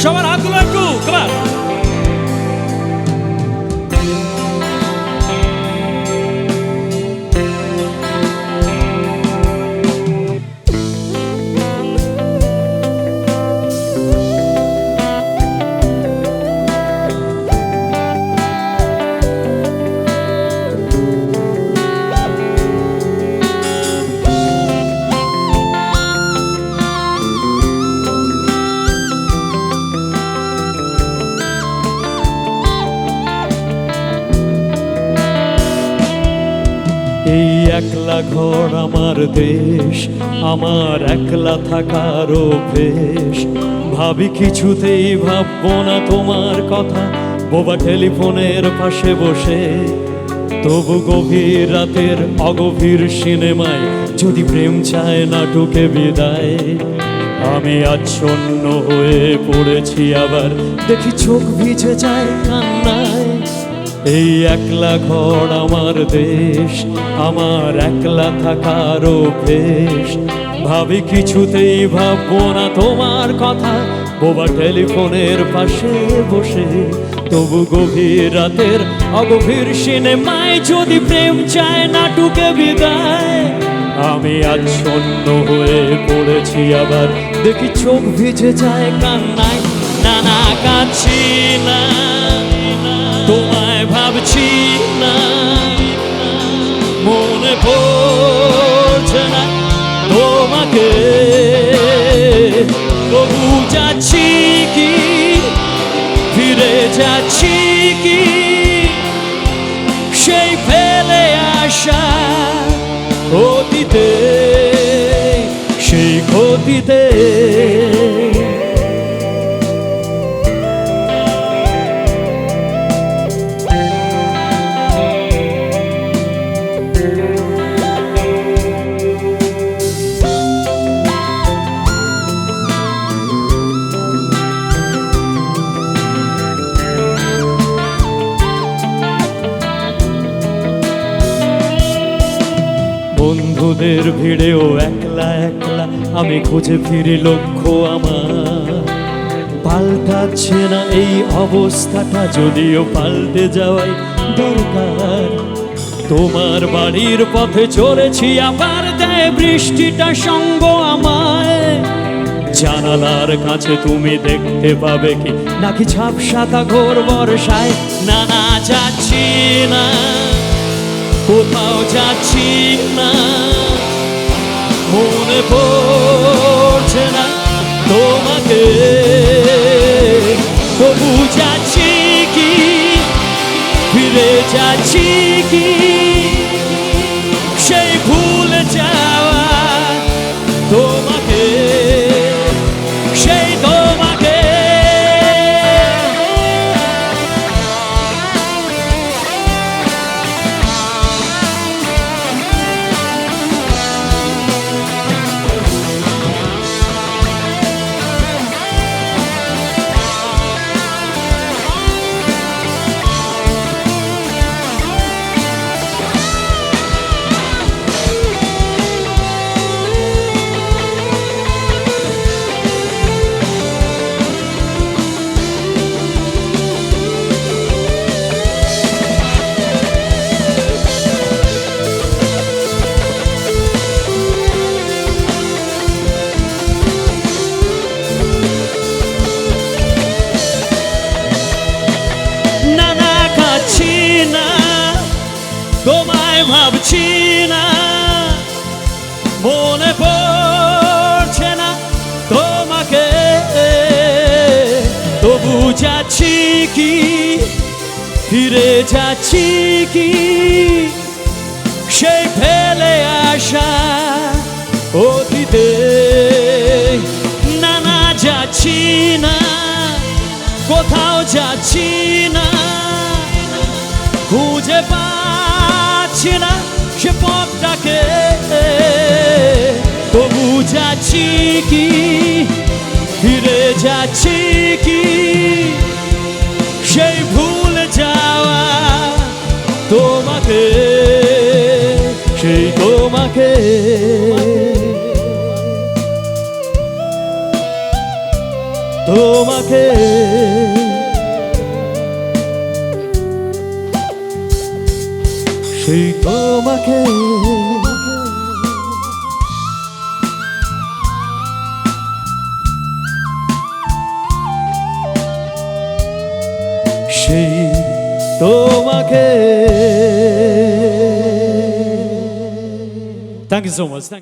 সবার হাতগুলো একটু কমান। এই একলা ঘর আমার দেশ, আমার একলা থাকার অভ্যেস। ভাবি কিছুতেই ভাববো না তোমার কথা, বোবা টেলিফোনের পাশে বসে। তবু গভীর রাতের অগভীর সিনেমায় যদি প্রেম চায় নাটকে বিদায়। আমি আচ্ছন্ন হয়ে পড়েছি, আবার দেখি চোখ ভিজে যায় কান্নায়। এই একলা ঘর আমার দেশ, আমার একলা থাকার অভ্যেস। ভাবি কিছুতেই ভাববো না তোমার কথা, বোবা টেলিফোনের পাশে বসে। তবু গভীর রাতের অগভীর সিনেমায় যদি প্রেম চায় নাটকে বিদায়। আমি আচ্ছন্ন হয়ে পড়েছি, আবার দেখি চোখ ভিজে যায় কান্নায়। না না, কাঁদছি না, তোমায় ভাবছি না, মনে পড়ছে না তোমাকে। তবু যাচ্ছি কি, ফিরে যাচ্ছি কি সেই ফেলে আসা অতীতে, সেই ক্ষতিতে। বন্ধুদের ভিড়েও একলা একলা আমি খুঁজে ফিরি লক্ষ্য আমার। পাল্টাচ্ছে না এই অবস্থাটা, যদিও পাল্টে যাওয়াই দরকার। তোমার বাড়ির পথে চলেছি, আবার দেয় বৃষ্টিটা সঙ্গ আমায়। জানালার কাছে তুমি দেখতে পাবে কি, নাকি ঝাপসাতা ঘোর বর্ষায়। না না, যাচ্ছি না, কোথাও যাচ্ছি না, মনে পড়ছে না তোমাকে। তবু যাচ্ছি কি, ফিরে যাচ্ছি কি সেই ভুলে যাওয়া তোমাকে, সেই তোমাকে। তোমায় ভাবছি না, মনে পড়ছে না তোমাকে। তবু যাচ্ছি কি, ফিরে যাচ্ছি কি সেই ফেলে আসা অতীতে। না না, যাচ্ছি না, কোথাও যাচ্ছি না, খুঁজে পাচ্ছি না সে পথটাকে। তবু যাচ্ছি কি, ফিরে যাচ্ছি কি সেই ভুলে যাওয়া তোমাকে, সেই তোমাকে। তোমাকে সেই তোমাকে সেই তোমাকে। Thank you so much. Thank you.